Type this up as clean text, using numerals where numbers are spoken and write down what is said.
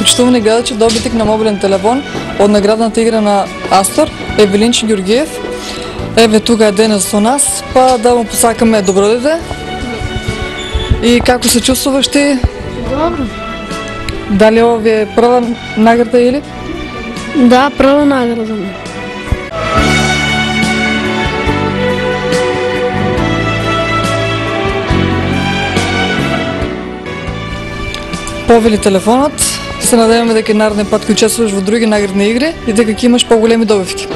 Почитувани гледачи, добитник на мобилен телефон од наградната игра на Астор, Евелинче Ѓурѓиев. Еве тука е денес со нас, па да му посакаме добро дете. И како се чувствуваш ти? Добро. Дали ова ви е прва награда или? Да, прва награда ми. Повели телефонот. Се надеваме дека нареден пат кој учествуваш во други наградни игри и дека ќе имаш поголеми добивки.